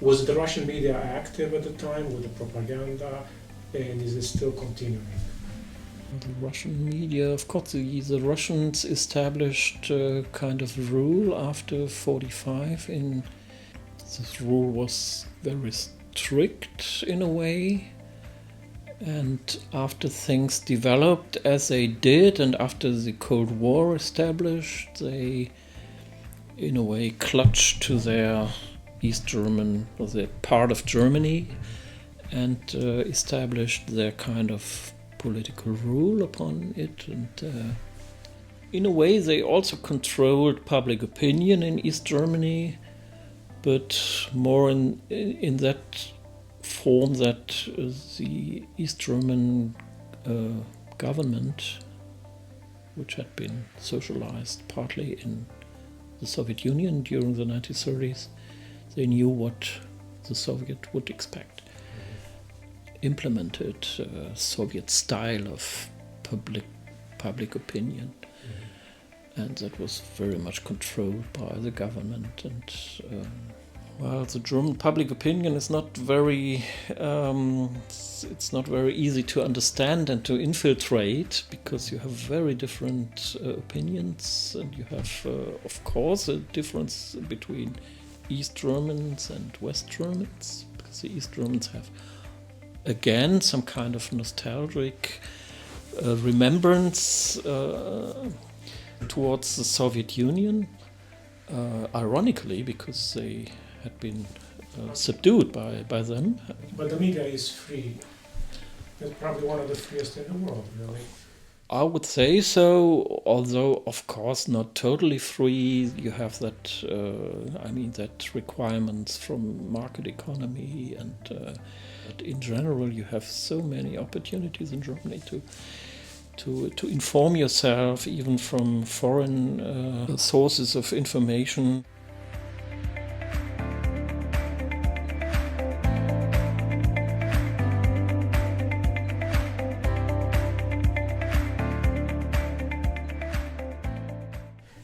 Was the Russian media active at the time with the propaganda, and is it still continuing? The Russian media, of course, the Russians established a kind of rule after 45. This rule was very strict in a way, and after things developed as they did, and after the Cold War established, they, in a way, clutched to their East German, or their part of Germany, and established their kind of political rule upon it, and in a way they also controlled public opinion in East Germany, but more in that form that the East German government, which had been socialized partly in the Soviet Union during the 1930s, they knew what the Soviet would expect. Implemented Soviet style of public opinion, and that was very much controlled by the government. And well, the German public opinion is not very it's not very easy to understand and to infiltrate, because you have very different opinions, and you have of course a difference between East Germans and West Germans, because the East Germans have again some kind of nostalgic remembrance towards the Soviet Union, ironically, because they had been subdued by them. But the media is free. It's probably one of the freest in the world, really. I would say so, although of course not totally free. You have that, that requirements from market economy, and but in general you have so many opportunities in Germany to inform yourself, even from foreign sources of information.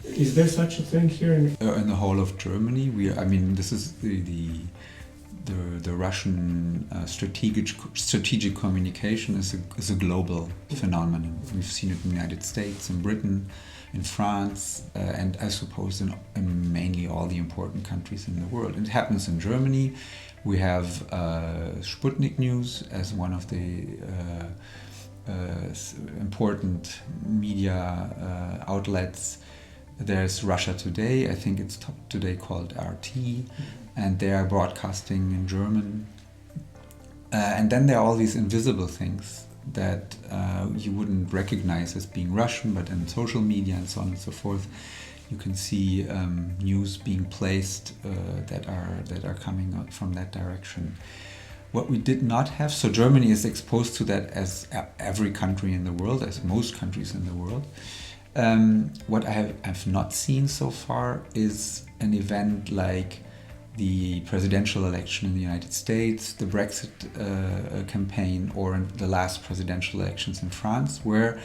Is there such a thing here in the whole of Germany? This is the Russian strategic communication is a global phenomenon. We've seen it in the United States, in Britain, in France, and I suppose in mainly all the important countries in the world. It happens in Germany. We have Sputnik News as one of the important media outlets. There's Russia Today, I think it's today called RT, and they are broadcasting in German. And then there are all these invisible things that you wouldn't recognize as being Russian, but in social media and so on and so forth, you can see news being placed that are coming out from that direction. What we did not have, so Germany is exposed to that as every country in the world, as most countries in the world. What I have not seen so far is an event like the presidential election in the United States, the Brexit campaign, or the last presidential elections in France, where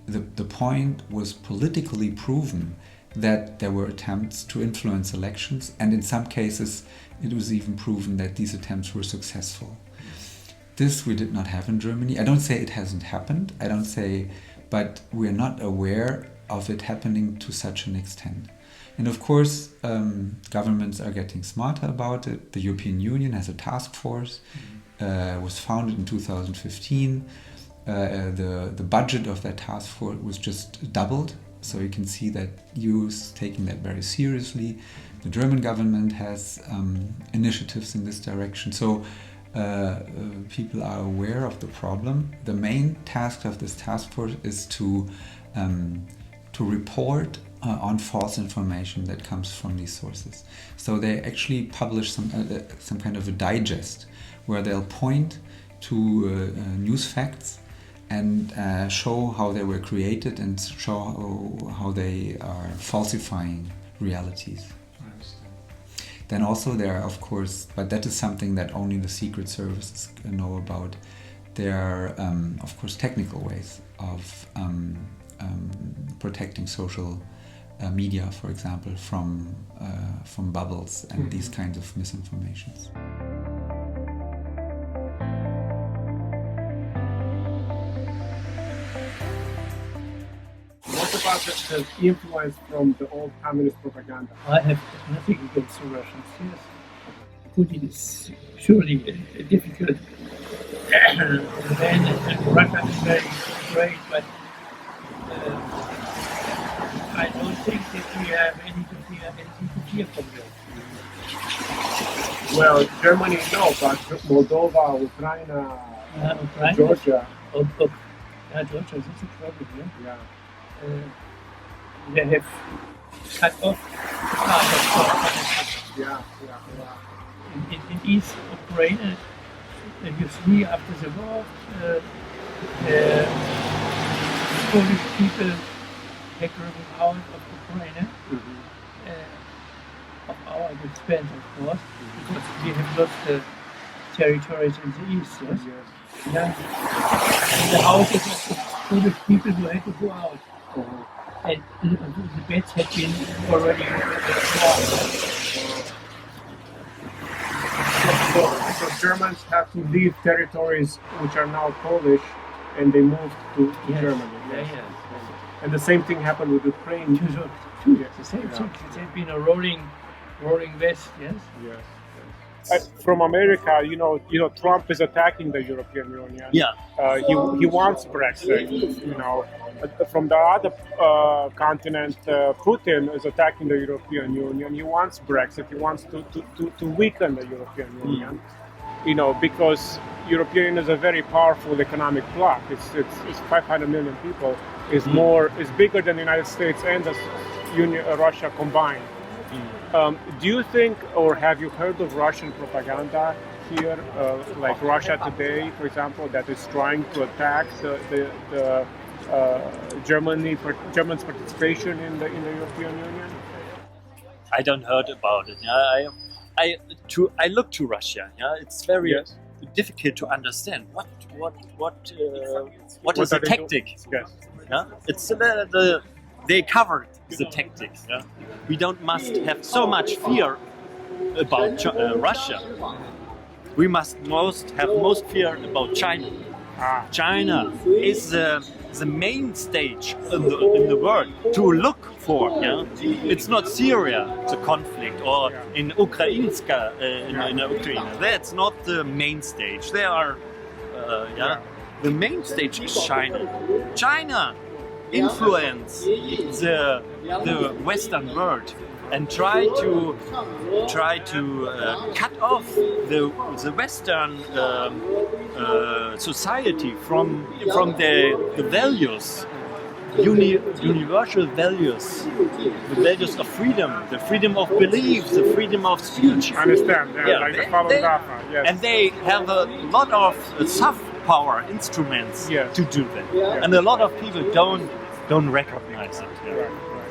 the point was politically proven that there were attempts to influence elections, and in some cases it was even proven that these attempts were successful. This we did not have in Germany. I don't say it hasn't happened, but we're not aware of it happening to such an extent. And of course, governments are getting smarter about it. The European Union has a task force, was founded in 2015. The budget of that task force was just doubled. So you can see that EU is taking that very seriously. The German government has initiatives in this direction. So people are aware of the problem. The main task of this task force is to report on false information that comes from these sources. So they actually publish some kind of a digest where they'll point to news facts and show how they were created and show how they are falsifying realities. I understand. Then also there are, of course, but that is something that only the secret services know about, there are, of course, technical ways of protecting social media, for example, from bubbles and these kinds of misinformations. What about the influence from the old communist propaganda? I have nothing against the Russians. Yes, Putin is surely a difficult man, and Russia is very great, but I don't think that we have anything to fear from them. Well, Germany, no, but Moldova, Ucraina, Ukraine, Georgia. Georgia, that's a problem. Yeah? Yeah. They have cut off part of our in East Ukraine. You see, after the war, Polish people had driven out of Ukraine, of our expense, of course, because we have lost the territories in the east. Yes? Yeah. And the houses of the Polish people who had to go out. And the beds had been already So Germans have to leave territories which are now Polish, and they moved to Germany. Yeah. And the same thing happened with Ukraine. The same thing. It had been a rolling west. Yes. Yes. From America, you know, Trump is attacking the European Union. Yeah. He wants Brexit. You know, from the other continent, Putin is attacking the European Union. He wants Brexit. He wants to weaken the European Union. You know, because European Union is a very powerful economic bloc. It's 500 million people. Is bigger than the United States and the Russia combined. Do you think, or have you heard of Russian propaganda here, like Russia Today, for example, that is trying to attack the Germany's participation in the European Union? I don't heard about it. Yeah, I look to Russia. Yeah, it's very difficult to understand what is the tactic. Yes. Yeah, it's they covered the tactics. Yeah, we must have so much fear about Russia. We must most fear about China. China is the main stage in the world to look for. Yeah, it's not Syria, the conflict, or in Ukraine. That's not the main stage. They are, the main stage is China. China influence the Western world and try to cut off the Western society from the values, universal values, the values of freedom, the freedom of belief, the freedom of speech. I understand. Like the Falun Dafa. Yes. And they have a lot of soft power instruments to do that, and a lot of people don't recognize it. Yeah. Right.